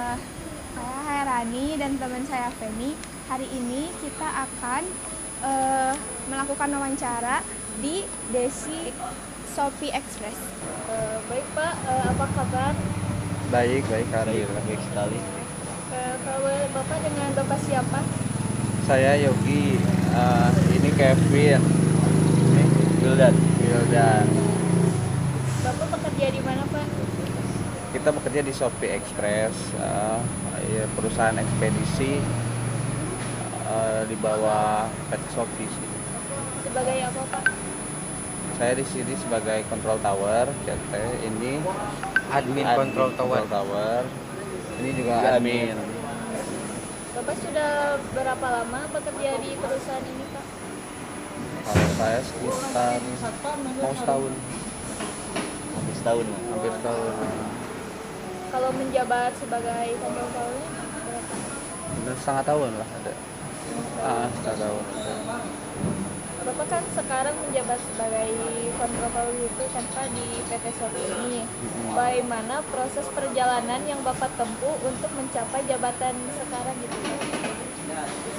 Saya Hairani dan teman saya Feni. Hari ini kita akan melakukan wawancara di Desi Shopee Express. Baik Pak, apa kabar? Baik, alhamdulillah baik sekali. Kalau Bapak dengan Bapak siapa? Saya Yogi, ini Kevin, ini Wildan. Bapak bekerja di mana Pak? Kita bekerja di Shopee Express, perusahaan ekspedisi di bawah PT Shopee sih. Sebagai apa Pak? Saya di sini sebagai control tower, CT. Ini Admin control tower. Ini juga admin. Bapak sudah berapa lama bekerja di perusahaan ini Pak? Kalau saya sekitar mau setahun, hampir setahun. Kalau menjabat sebagai control tower berapa? Udah setengah tahun lah ada. Setengah tahun. Bapak kan sekarang menjabat sebagai control tower itu kan Pak di PT Shopee ini. Bagaimana proses perjalanan yang Bapak tempuh untuk mencapai jabatan sekarang gitu Pak?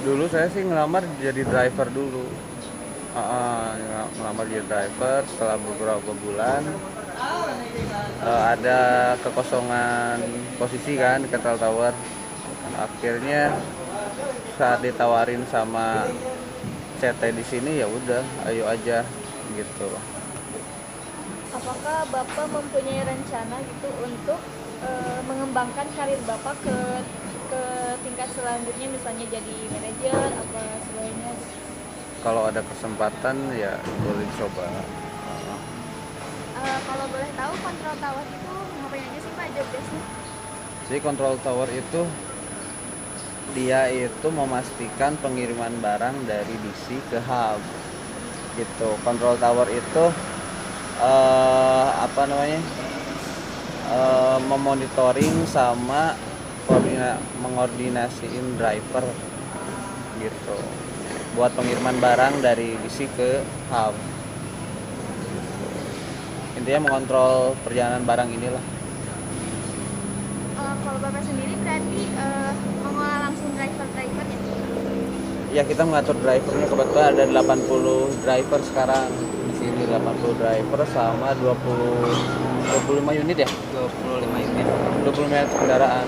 Dulu saya sih ngelamar jadi driver dulu. Ngelamar jadi driver, setelah beberapa bulan ada kekosongan posisi kan di Control Tower. Akhirnya saat ditawarin sama CT di sini, ya udah ayo aja gitu. Apakah Bapak mempunyai rencana gitu untuk mengembangkan karir Bapak ke tingkat selanjutnya, misalnya jadi manajer apa sebagainya? Kalau ada kesempatan ya boleh coba. Kalau boleh tahu, control tower itu ngapain aja sih Pak job desk-nya? Jadi Control Tower itu dia itu memastikan pengiriman barang dari DC ke hub gitu. Control Tower itu memonitoring sama mengordinasiin driver gitu buat pengiriman barang dari DC ke hub. Intinya mengontrol perjalanan barang inilah. Kalau Bapak sendiri berarti mengolah langsung driver-drivernya? Ya, kita mengatur drivernya, kebetulan ada 80 driver sekarang di sini, 80 driver sama 25 unit ya? 25 unit. 25 unit kendaraan.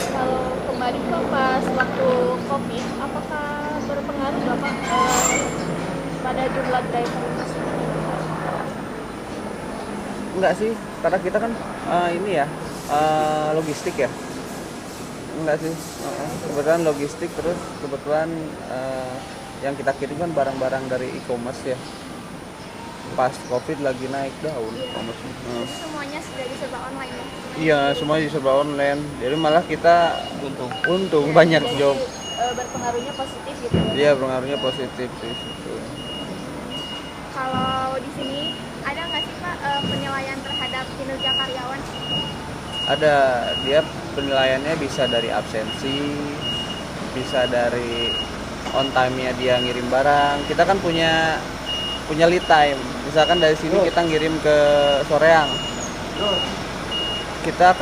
Kalau kemarin Pak pas waktu COVID, apakah berpengaruh Bapak pada jumlah driver itu sendiri? Enggak sih, karena kita kan logistik ya. Enggak sih, kebetulan logistik, terus kebetulan yang kita kirim kan barang-barang dari e-commerce ya. Pas COVID lagi naik daun e-commerce. Semuanya sudah serba online ya? Iya, semua serba online. Jadi malah kita untung banyak Jadi, job. berpengaruhnya positif gitu. Iya, pengaruhnya positif sih. Kalau di sini ada nggak sih Pak penilaian terhadap kinerja karyawan? Ada, dia penilaiannya bisa dari absensi, bisa dari on time-nya dia ngirim barang. Kita kan punya lead time. Misalkan dari sini kita ngirim ke Soreang, kita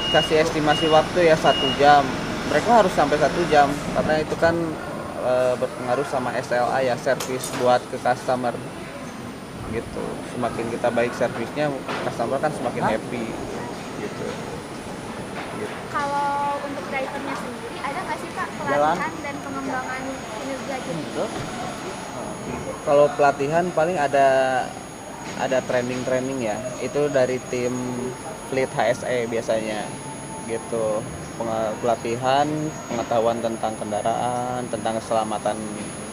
kasih estimasi waktu ya 1 jam. Mereka harus sampai 1 jam karena itu kan berpengaruh sama SLA ya, service buat ke customer gitu. Semakin kita baik servisnya, customer kan semakin happy gitu. Kalau untuk drivernya sendiri ada nggak sih Pak pelatihan dan pengembangan kinerja gitu? Kalau pelatihan paling ada training ya, itu dari tim Fleet HSE biasanya gitu. Pelatihan pengetahuan tentang kendaraan, tentang keselamatan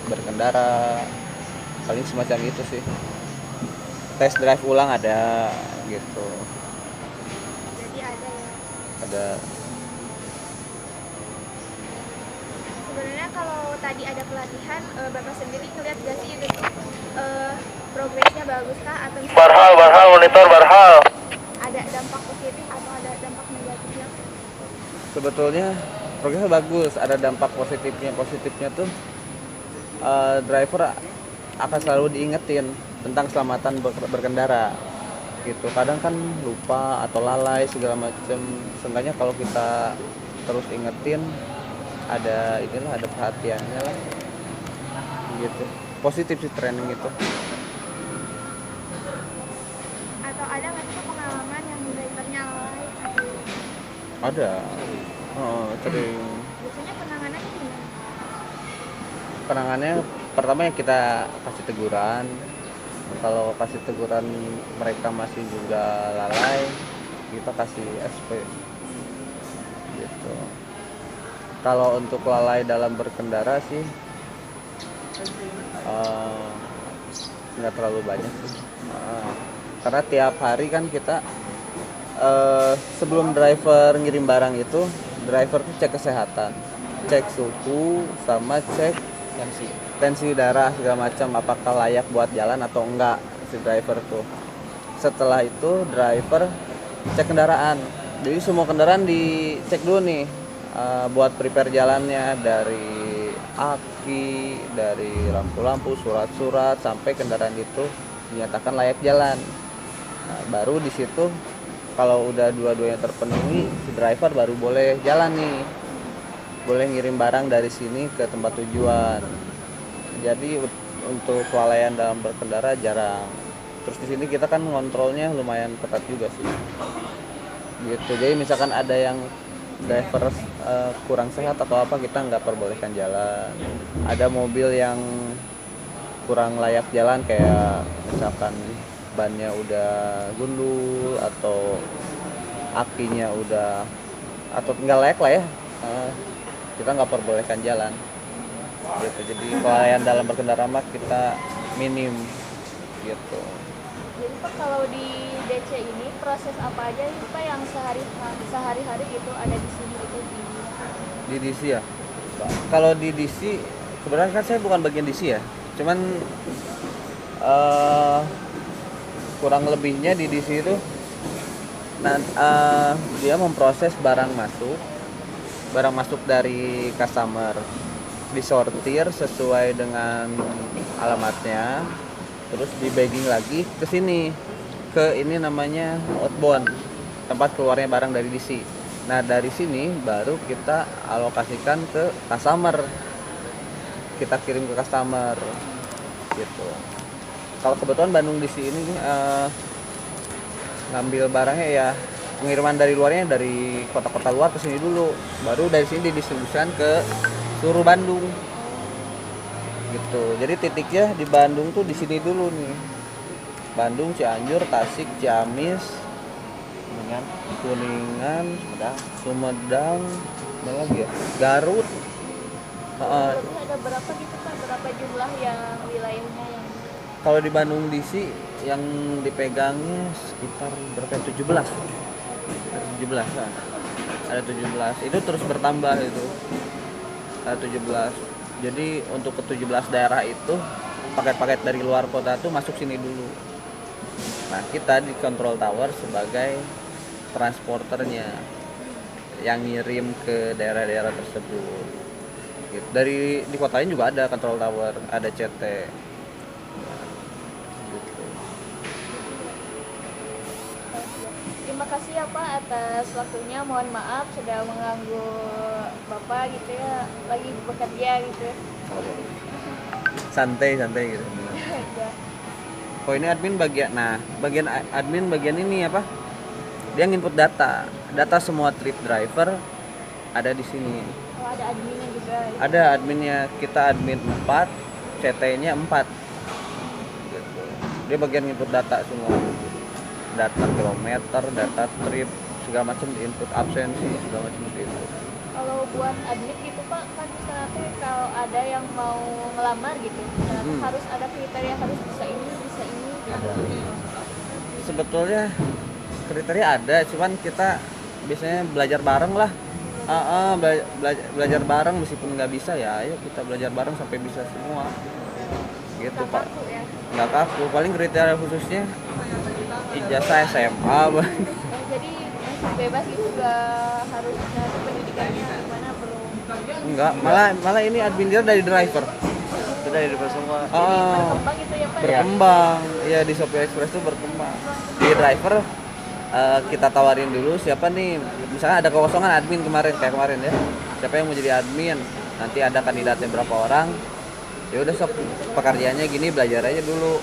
berkendara, paling semacam itu sih. Tes drive ulang ada gitu. Jadi ada ya. Ada. Sebenarnya kalau tadi ada pelatihan, Bapak sendiri ngeliat gak sih itu tuh progresnya bagus kah atau Barhal, monitor Barhal. ada dampak positif atau ada dampak negatifnya? Sebetulnya progresnya bagus, ada dampak positifnya. Positifnya tuh driver akan selalu diingetin tentang keselamatan berkendara gitu. Kadang kan lupa atau lalai segala macam. Seenggaknya kalau kita terus ingetin, ada inilah, ada perhatiannya lah gitu. Positif sih training itu. Atau ada nggak sih pengalaman yang drivernya lalai? Ada. Sering. Biasanya penanganannya gimana? Penanganannya pertama ya kita kasih teguran. Kalau kasih teguran mereka masih juga lalai, kita kasih SP gitu. Kalau untuk lalai dalam berkendara sih nggak terlalu banyak sih. Karena tiap hari kan kita sebelum driver ngirim barang itu, driver tuh cek kesehatan, cek suhu sama cek tensi darah segala macam, apakah layak buat jalan atau enggak si driver tuh. Setelah itu driver cek kendaraan, jadi semua kendaraan dicek dulu nih, buat prepare jalannya, dari aki, dari lampu-lampu, surat-surat, sampai kendaraan itu dinyatakan layak jalan. Nah, baru di situ kalau udah dua-duanya terpenuhi, si driver baru boleh jalan nih, boleh ngirim barang dari sini ke tempat tujuan. Jadi untuk kelalaian dalam berkendara jarang. Terus di sini kita kan ngontrolnya lumayan ketat juga sih. Gitu. Jadi misalkan ada yang driver kurang sehat atau apa, kita nggak perbolehkan jalan. Ada mobil yang kurang layak jalan, kayak misalkan bannya udah gundul atau akinya udah atau nggak layak lah ya, kita nggak perbolehkan jalan gitu. Jadi kelalaian dalam berkendara mah kita minim gitu. Jadi Pak, kalau di DC ini proses apa aja sih Pak yang sehari-hari gitu ada di sini gitu Di DC ya, kalau di DC sebenarnya kan saya bukan bagian DC ya, cuman kurang lebihnya di DC itu dia memproses barang masuk dari customer, disortir sesuai dengan alamatnya, terus di bagging lagi ke sini, ke ini namanya outbound, tempat keluarnya barang dari DC. Nah dari sini baru kita alokasikan ke customer, kita kirim ke customer gitu. Kalau kebetulan Bandung DC ini ngambil barangnya ya, pengiriman dari luarnya dari kota-kota luar ke sini dulu, baru dari sini didistribusikan ke seluruh Bandung gitu. Jadi titiknya di Bandung tuh di sini dulu nih, Bandung, Cianjur, Tasik, Ciamis, Kuningan, Sumedang, mana lagi ya, Garut. Berarti ada berapa gitu Pak, berapa jumlah yang wilayahnya yang Kalau di Bandung DC yang dipegangnya sekitar berapa? 17 kan? Ada 17, itu terus bertambah itu. Ada 17. Jadi untuk ke 17 daerah itu paket-paket dari luar kota tuh masuk sini dulu. Nah kita di control tower sebagai transporternya yang ngirim ke daerah-daerah tersebut gitu. Di kotanya juga ada control tower, ada CT gitu. Terima kasih ya Pak atas waktunya. Mohon maaf sudah mengganggu Bapak gitu ya, lagi bekerja gitu. Santai gitu. Ya. Oh ini admin bagian ini apa? Dia nginput data semua trip driver ada di sini. Oh, ada adminnya juga. Ada adminnya, kita admin 4, CT-nya 4. Gitu. Dia bagian nginput data semua. Data kilometer, data trip, segala macam diinput, absensi, segala macam itu. Kalau buat admin gitu Pak, kan misalnya kalau ada yang mau ngelamar gitu, harus ada kriteria, harus bisa ini gitu. Sebetulnya kriteria ada, cuman kita biasanya belajar bareng lah. Belajar bareng, meskipun nggak bisa ya ayo kita belajar bareng sampai bisa semua gitu Nggak Pak. kaku ya. Nggak kaku, paling kriteria khususnya ijazah SMA Jadi masih bebas gitu, nggak harus nanti pendidikannya gimana, belum. enggak, malah ini admin dia dari driver. Itu dari depan semua. Berkembang gitu ya Pak ya. Berkembang ya, di Shopee Express itu berkembang. Di driver kita tawarin dulu siapa nih, misalnya ada kekosongan admin kayak kemarin ya, siapa yang mau jadi admin, nanti ada kandidatnya berapa orang, ya udah sok pekerjaannya gini, belajar aja dulu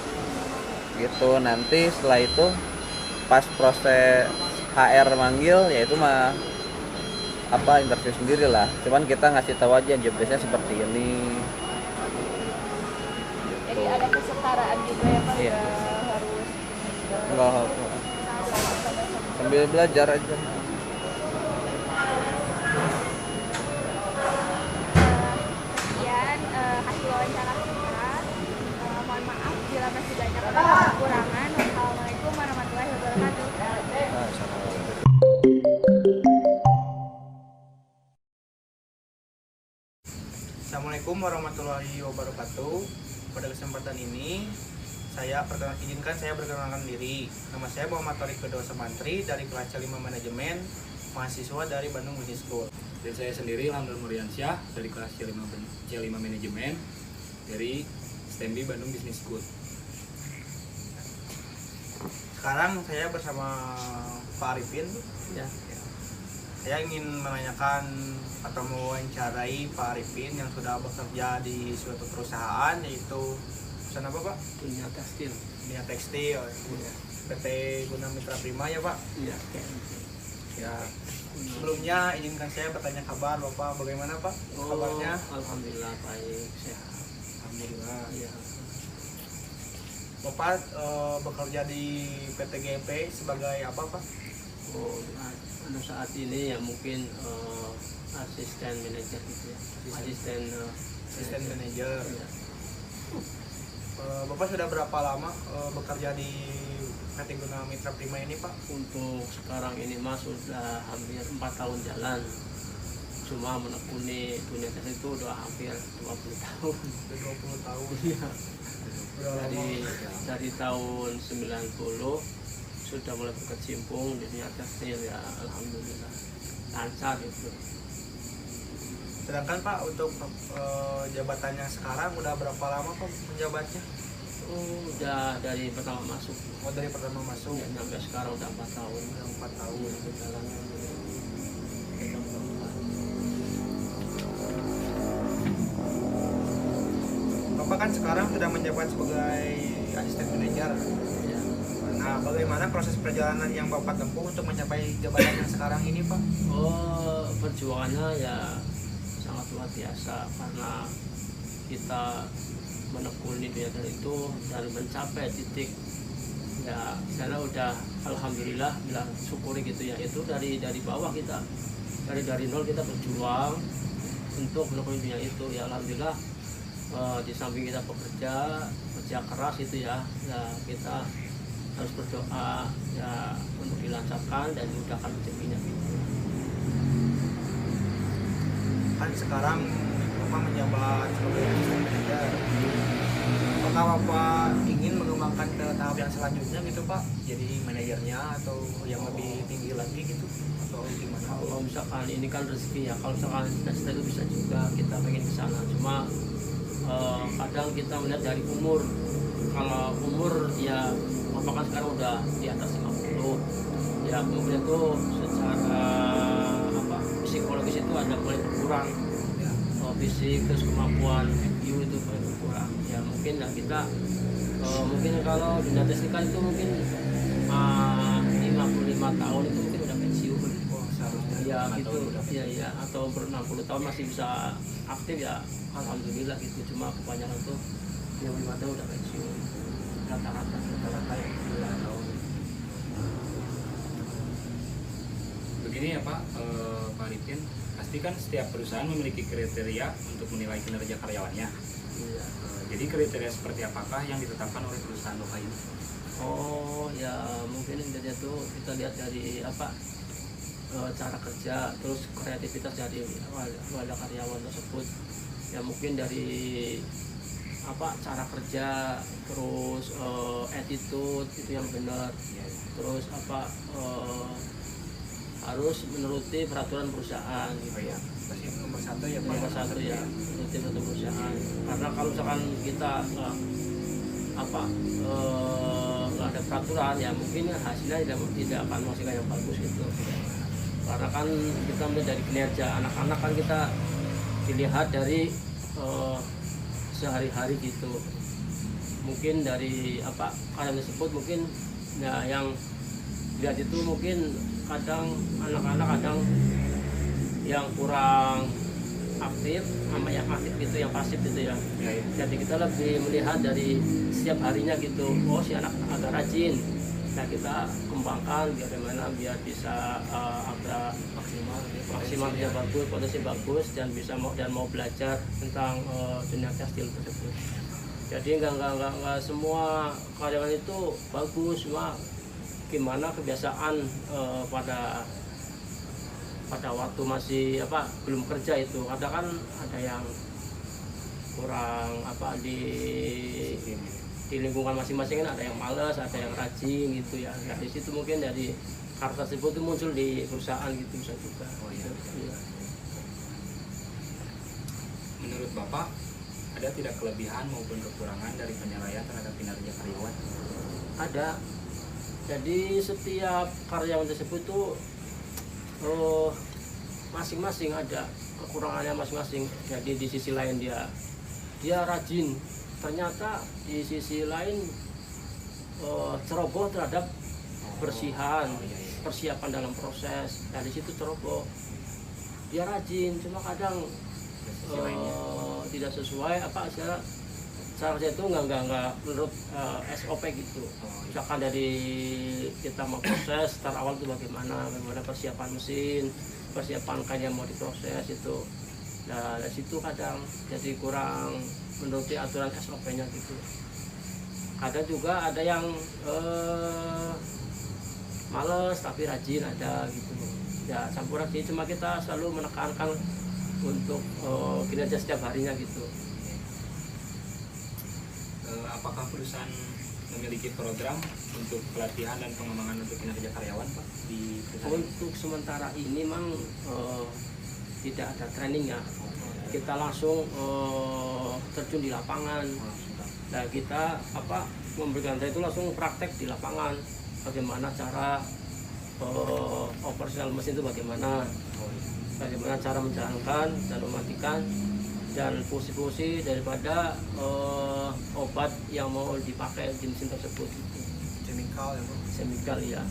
gitu. Nanti setelah itu pas proses HR manggil ya itu mah interview sendiri lah, cuman kita ngasih tahu aja job desk-nya seperti ini. Jadi ada kesetaraan juga ya Pak, Iya. nggak harus Enggak, sambil belajar aja. Sekian hasil wawancara kita. Mohon maaf bila masih banyak kekurangan. Wassalamualaikum warahmatullahi wabarakatuh. Assalamualaikum warahmatullahi wabarakatuh. Pada kesempatan ini saya perkenalkan diri. Nama saya Muhammad Tariq Kedo Semantri dari kelas C5 Manajemen, mahasiswa dari Bandung Business School. Dan saya sendiri Lamdan Muriansyah dari kelas C5 Manajemen dari STMB Bandung Business School. Sekarang saya bersama Pak Arifin. Ya. Saya ingin menanyakan atau mewawancarai Pak Arifin yang sudah bekerja di suatu perusahaan, yaitu perusahaan apa Pak? Dunia tekstil. Dunia tekstil, PT Guna Mitra Prima ya Pak? Iya. Ya. Sebelumnya izinkan saya bertanya kabar Bapak, bagaimana Pak kabarnya? Alhamdulillah baik, sehat. Alhamdulillah. Iya. Bapak bekerja di PT GP sebagai apa Pak? Oh, untuk saat ini ya mungkin asisten manajer gitu ya. Asisten manajer. Iya. Bapak sudah berapa lama bekerja di PT Guna Mitra Prima ini Pak? Untuk sekarang ini Mas sudah hampir 4 tahun jalan. Cuma menekuni dunia tekstil itu udah hampir 20 tahun. Sudah 20 tahun. Iya. Udah lama. Dari tahun 90 sudah mulai berkecimpung di dunia tekstil ya, alhamdulillah lancar gitu. Sedangkan Pak untuk jabatannya sekarang udah berapa lama Pak menjabatnya? Udah dari pertama masuk. Oh dari pertama masuk. Ya, sampai sekarang udah 4 tahun. Udah 4 tahun. Perjalanan. Bapak kan sekarang sudah menjabat sebagai asisten manajer. Ya. Nah, bagaimana proses perjalanan yang Bapak tempuh untuk mencapai jabatan yang sekarang ini, Pak? Oh, perjuangannya ya sangat luar biasa karena kita menekuni dunia itu dan mencapai titik ya sana udah alhamdulillah bilang syukuri gitu ya, itu dari bawah kita dari nol kita berjuang untuk menekuni dunia itu ya, alhamdulillah. Di samping kita kerja keras itu ya kita harus berdoa ya untuk dilancarkan dan dimudahkan rezekinya gitu. Kan sekarang Bapak menjabat sebagai asisten manajer. Apakah Bapak ingin mengembangkan ke tahap yang selanjutnya gitu Pak? Jadi manajernya atau yang lebih tinggi lagi gitu? Atau gimana? Kalau misalkan ini kan rezeki ya, kalau misalkan cita-cita itu bisa juga kita pengen ke sana, cuma kadang kita melihat dari umur. Kalau umur ya Bapak kan sekarang udah di atas 50 ya, kemudian tuh secara psikologis itu ada mulai berkurang ya, fisik terus kemampuan IQ itu mulai berkurang ya, mungkin ya kita mungkin kalau di atas nikah itu mungkin 55 tahun itu mungkin udah pensiun. Seharusnya Ya gitu ya, atau ber 60 tahun masih bisa aktif ya, alhamdulillah gitu. Cuma kebanyakan tuh 55 tahun udah pensiun rata-rata ya 9 tahun. Begini ya Pak, Pak Arifin, pasti kan setiap perusahaan memiliki kriteria untuk menilai kinerja karyawannya. Iya. Jadi kriteria seperti apakah yang ditetapkan oleh perusahaan Bapak ini? Oh ya, mungkin intinya tuh kita lihat dari cara kerja, terus kreativitas dari wadah karyawan tersebut ya, mungkin dari cara kerja, terus attitude itu yang benar, terus harus menuruti peraturan perusahaan gitu ya. pasti nomor satu ya Pak. Nomor satu ya, menuruti peraturan perusahaan, karena kalau misalkan kita nggak kalau ada peraturan ya mungkin hasilnya tidak akan menghasilkan yang bagus gitu. Karena kan kita melihat dari kinerja anak-anak kan kita dilihat dari sehari-hari gitu. Mungkin dari apa kalian tersebut mungkin ya yang lihat itu mungkin kadang anak-anak kadang yang kurang aktif sama yang aktif gitu, yang pasif gitu ya. Jadi kita lebih melihat dari setiap harinya gitu, oh si anak agak rajin, nah kita kembangkan bagaimana biar bisa agak maksimal dia bagus, potensi bagus dan bisa mau belajar tentang dunia tekstil tersebut. Jadi enggak semua karyawan itu bagus, cuma gimana kebiasaan pada waktu masih belum kerja itu kadang kan ada yang kurang di lingkungan masing-masing kan ada yang malas, ada yang rajin gitu ya. Nah, di situ mungkin dari karakter tersebut itu muncul di perusahaan gitu bisa juga. Iya. Menurut Bapak, ada tidak kelebihan maupun kekurangan dari penilaian terhadap kinerja karyawan? Ada. Jadi setiap karyawan tersebut tuh masing-masing ada kekurangannya masing-masing. Jadi di sisi lain dia rajin, ternyata di sisi lain ceroboh terhadap persiapan dalam proses. Dari situ ceroboh, dia rajin, cuma kadang tidak sesuai cara itu nggak menurut SOP gitu. Misalkan dari kita mau proses start awal itu bagaimana persiapan mesin, persiapan kain yang mau diproses itu. Nah dari situ kadang jadi kurang menuruti aturan SOP-nya gitu. Kadang juga ada yang males tapi rajin ada gitu. Ya campuran sih, cuma kita selalu menekankan untuk kinerja setiap harinya gitu. Apakah perusahaan memiliki program untuk pelatihan dan pengembangan untuk kinerja karyawan, Pak, di perusahaan? Untuk sementara ini memang tidak ada training ya. Kita langsung terjun di lapangan. Nah kita memberikan itu langsung praktek di lapangan. Bagaimana cara operasional mesin itu bagaimana cara menjalankan dan mematikan dan fungsi-fungsi daripada obat yang mau dipakai di mesin tersebut. Chemical ya.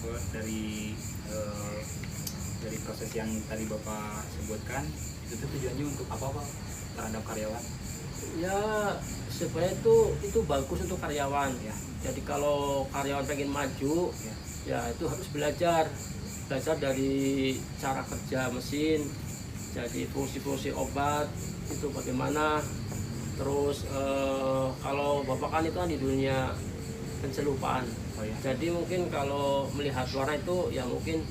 So, dari proses yang tadi Bapak sebutkan, itu tujuannya untuk apa, Pak, terhadap karyawan? Ya sebenarnya itu bagus untuk karyawan ya. Jadi kalau karyawan pengen maju ya itu harus belajar dari cara kerja mesin. Jadi fungsi-fungsi obat itu bagaimana, terus kalau Bapak kan itu kan di dunia pencelupan, jadi mungkin kalau melihat warna itu ya mungkin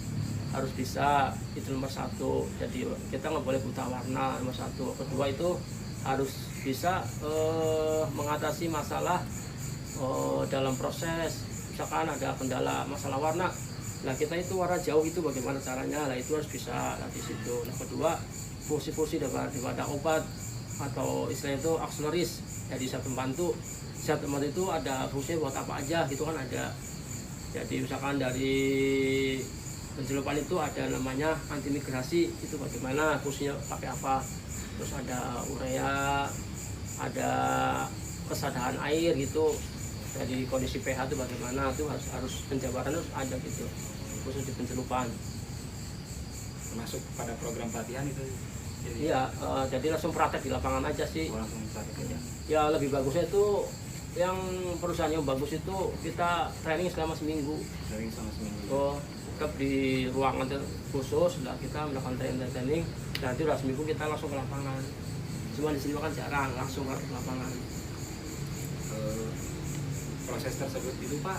harus bisa, itu nomor satu. Jadi kita nggak boleh buta warna, nomor satu. Kedua itu harus bisa mengatasi masalah dalam proses, misalkan ada kendala masalah warna. Nah kita itu warna jauh itu bagaimana caranya, nah itu harus bisa di situ. Nah kedua fungsi-fungsi daripada obat atau istilahnya itu akseleris, jadi zat pembantu. Zat pembantu itu ada fungsinya buat apa aja gitu kan ada. Jadi misalkan dari pencelupan itu ada namanya antimigrasi, itu bagaimana fungsinya pakai apa. Terus ada urea, ada kesadaran air gitu. Jadi kondisi pH itu bagaimana, itu harus penjabaran harus ada gitu, khusus di pencelupan. Termasuk pada program pelatihan itu? Iya, jadi langsung praktek di lapangan aja sih. Langsung praktek aja? Ya, lebih bagusnya itu yang perusahaan yang bagus itu kita training selama seminggu. Training selama seminggu? Tetap di ruangan khusus, kita melakukan training, nanti udah seminggu kita langsung ke lapangan. Cuma di sini kan jarang langsung ke lapangan. Proses tersebut itu Pak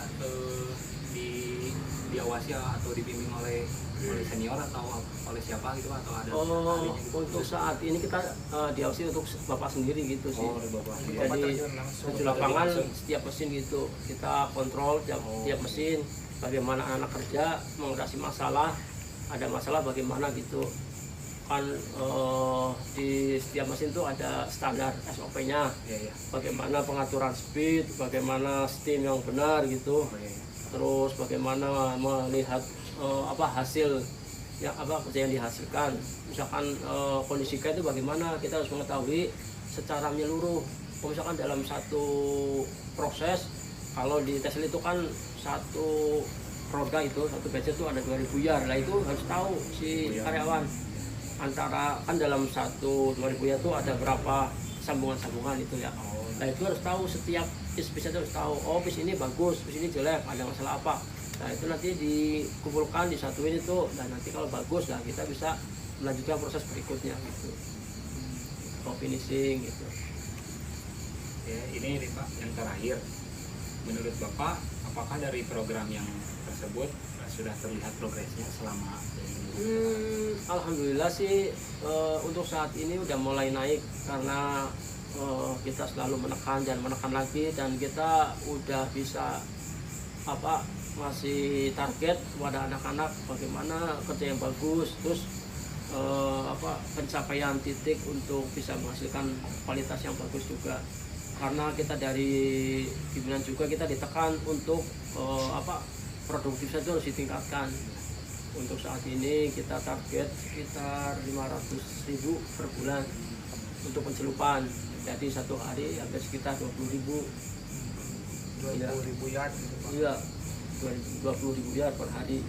diawasi atau dibimbing oleh senior atau oleh siapa gitu, atau ada ahlinya gitu? Untuk saat ini kita diawasi untuk Bapak sendiri gitu sih. Bapak. Jadi di lapangan setiap mesin gitu kita kontrol tiap mesin, bagaimana anak kerja mengatasi masalah, ada masalah bagaimana gitu. kan di setiap mesin itu ada standar SOP-nya. Iya, iya. Bagaimana pengaturan speed, bagaimana steam yang benar gitu. Oh, iya, iya. Terus bagaimana melihat hasil yang kerja yang dihasilkan. Misalkan kondisi itu bagaimana, kita harus mengetahui secara menyeluruh. Misalkan dalam satu proses, kalau di Tesla itu kan satu roda itu, satu batch itu ada 2000 yard. Nah itu harus tahu si karyawan antara kan dalam satu 2000 yard itu ada berapa sambungan-sambungan itu ya. Nah itu harus tahu setiap piece itu harus tahu. Oh piece ini bagus, piece ini jelek, ada masalah apa. Nah itu nanti dikumpulkan, disatuin itu, dan nanti kalau bagus lah kita bisa melanjutkan proses berikutnya gitu. Finishing gitu. Ya, ini nih, Pak, yang terakhir. Menurut Bapak, apakah dari program yang tersebut sudah terlihat progresnya selama Alhamdulillah sih untuk saat ini udah mulai naik karena kita selalu menekan dan menekan lagi, dan kita udah bisa masih target kepada anak-anak bagaimana kerja yang bagus, terus pencapaian titik untuk bisa menghasilkan kualitas yang bagus juga. Karena kita dari pimpinan juga kita ditekan untuk produktivitas itu harus ditingkatkan. Untuk saat ini kita target sekitar 500.000 per bulan untuk pencelupan. Jadi satu hari hampir sekitar 20.000. 20.000 yard gitu, Pak. Iya, 20.000 yard per hari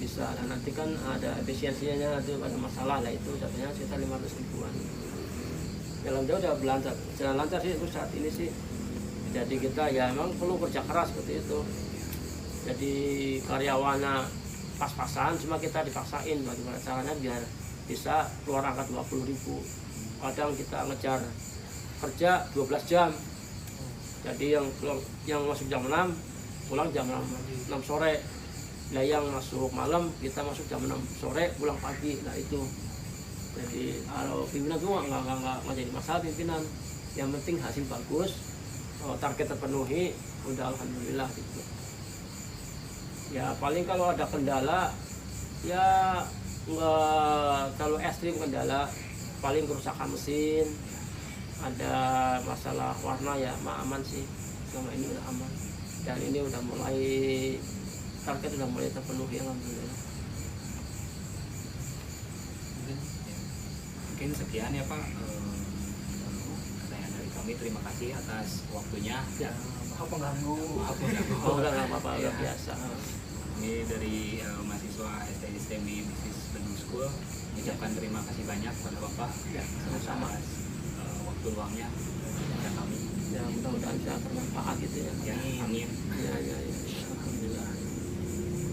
bisa. Dan nanti kan ada efisiensinya, itu ada masalah lah, itu satunya sekitar 500.000-an. Jalan jauh udah berlancar, jalan lancar sih untuk saat ini sih. Jadi kita ya emang perlu kerja keras seperti itu. Jadi karyawannya pas-pasan, cuma kita dipaksain bagaimana caranya biar bisa keluar angka 20.000. Kadang kita ngejar kerja 12 jam. Jadi yang masuk jam 6 pulang jam 6 sore. Nah yang masuk malam kita masuk jam 6 sore pulang pagi. Nah itu. Jadi kalau pimpinan tuh nggak jadi masalah pimpinan. Yang penting hasil bagus, target terpenuhi, udah alhamdulillah gitu. Ya paling kalau ada kendala ya nggak terlalu ekstrim kendala, paling kerusakan mesin, ada masalah warna ya aman sih, selama ini udah aman, dan ini udah mulai target udah mulai terpenuhi alhamdulillah. Mungkin sekian ya, Pak, pertanyaan dari kami. Terima kasih atas waktunya. Ya Apa ganggu? nggak apa-apa, luar biasa. Ini dari mahasiswa STMI Business Bandung School. Ucapkan terima kasih banyak kepada Bapak Ya, sama-sama. atas waktu luangnya kepada kami. Ya mudah-mudahan bisa bermanfaat gitu ya. Ya, amin. Ya, alhamdulillah.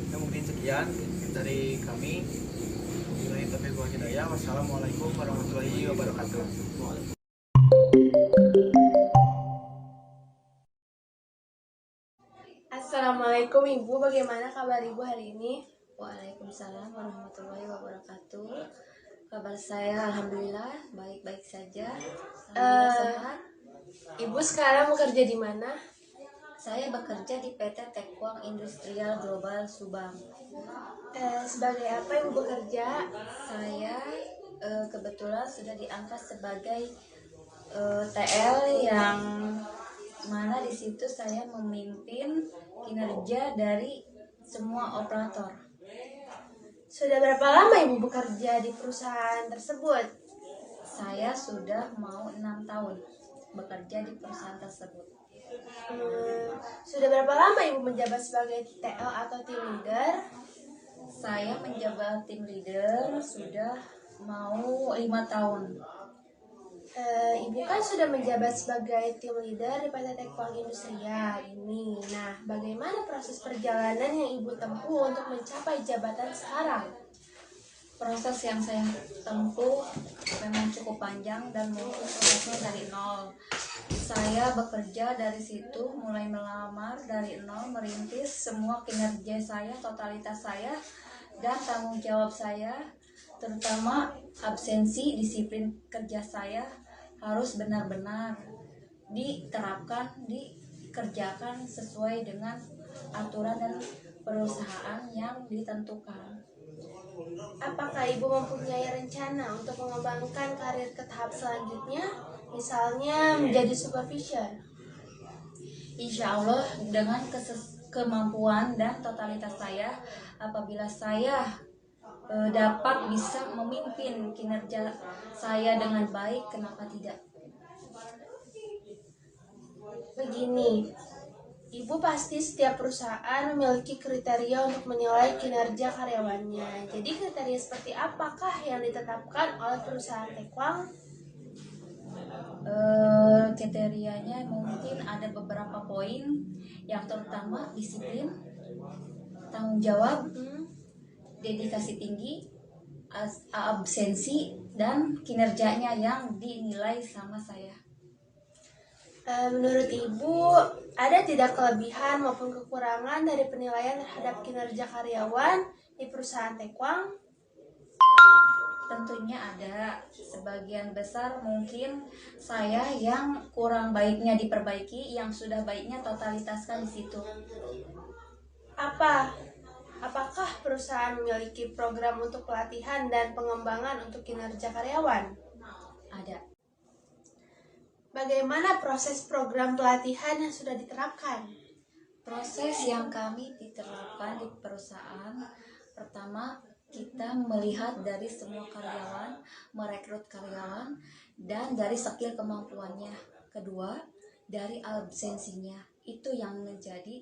Ya, mungkin sekian dari kami. Wabillahi taufiq wal hidayah. Wassalamualaikum warahmatullahi wabarakatuh. Assalamualaikum Ibu, bagaimana kabar Ibu hari ini? Waalaikumsalam warahmatullahi wabarakatuh. Kabar saya alhamdulillah baik-baik saja. Sehat. Ibu sekarang bekerja di mana? Saya bekerja di PT Tekwang Industrial Global Subang. Sebagai apa Ibu bekerja? Saya kebetulan sudah diangkat sebagai TL yang mana di situ saya memimpin kinerja dari semua operator. Sudah berapa lama Ibu bekerja di perusahaan tersebut? Saya sudah mau 6 tahun bekerja di perusahaan tersebut. Sudah berapa lama Ibu menjabat sebagai TL atau team leader? Saya menjabat team leader sudah mau 5 tahun. Ibu kan sudah menjabat sebagai tim leader di PT Tekwang Industrial ini. Nah, bagaimana proses perjalanan yang Ibu tempuh untuk mencapai jabatan sekarang? Proses yang saya tempuh memang cukup panjang dan mungkin prosesnya dari nol. Saya bekerja dari situ, mulai melamar dari nol, merintis semua kinerja saya, totalitas saya, dan tanggung jawab saya, terutama absensi, disiplin kerja saya harus benar-benar diterapkan, dikerjakan sesuai dengan aturan dan perusahaan yang ditentukan. Apakah Ibu mempunyai rencana untuk mengembangkan karir ke tahap selanjutnya, misalnya menjadi supervisor? Insya Allah dengan kemampuan dan totalitas saya, apabila saya dapat bisa memimpin kinerja saya dengan baik, kenapa tidak? Begini, Ibu pasti setiap perusahaan memiliki kriteria untuk menilai kinerja karyawannya. Jadi kriteria seperti apakah yang ditetapkan oleh perusahaan Taekwang? Kriterianya mungkin ada beberapa poin, yang terutama disiplin, tanggung jawab, dedikasi tinggi, absensi, dan kinerjanya yang dinilai sama saya. Menurut Ibu, ada tidak kelebihan maupun kekurangan dari penilaian terhadap kinerja karyawan di perusahaan Taekwang? Tentunya ada. Sebagian besar mungkin saya yang kurang baiknya diperbaiki, yang sudah baiknya totalitaskan di situ. Apakah perusahaan memiliki program untuk pelatihan dan pengembangan untuk kinerja karyawan? Ada. Bagaimana proses program pelatihan yang sudah diterapkan? Proses yang kami diterapkan di perusahaan, pertama kita melihat dari semua karyawan, merekrut karyawan, dan dari skill kemampuannya. Kedua, dari absensinya. Itu yang menjadi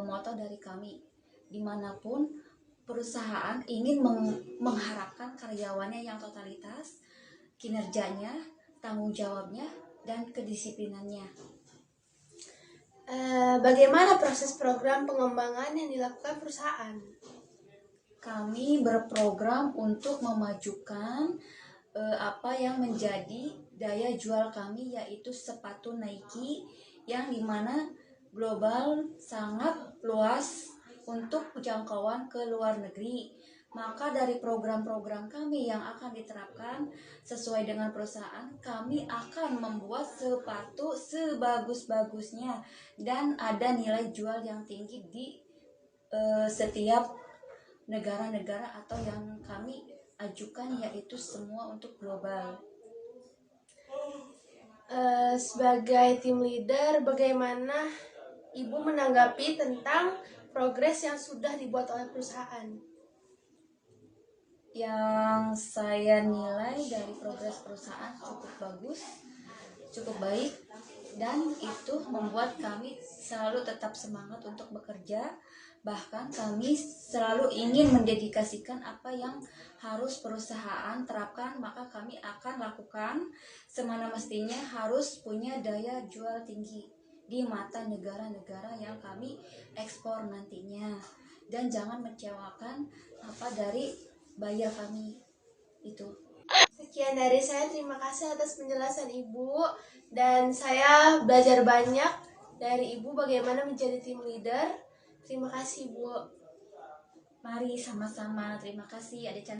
moto dari kami. Dimanapun perusahaan ingin mengharapkan karyawannya yang totalitas, kinerjanya, tanggung jawabnya, dan kedisiplinannya. Bagaimana proses program pengembangan yang dilakukan perusahaan? Kami berprogram untuk memajukan apa yang menjadi daya jual kami, yaitu sepatu Nike yang dimana global sangat luas untuk jangkauan ke luar negeri. Maka dari program-program kami yang akan diterapkan sesuai dengan perusahaan, kami akan membuat sepatu sebagus-bagusnya dan ada nilai jual yang tinggi di setiap negara-negara atau yang kami ajukan, yaitu semua untuk global. Sebagai tim leader, bagaimana Ibu menanggapi tentang progres yang sudah dibuat oleh perusahaan? Yang saya nilai dari progres perusahaan cukup bagus, cukup baik, dan itu membuat kami selalu tetap semangat untuk bekerja. Bahkan kami selalu ingin mendedikasikan apa yang harus perusahaan terapkan, maka kami akan lakukan. Semana mestinya harus punya daya jual tinggi di mata negara-negara yang kami ekspor nantinya, dan jangan mengecewakan apa dari buyer kami itu. Sekian dari saya, terima kasih atas penjelasan Ibu, dan saya belajar banyak dari Ibu bagaimana menjadi tim leader. Terima kasih, Bu. Mari sama-sama. Terima kasih, Adik cantik.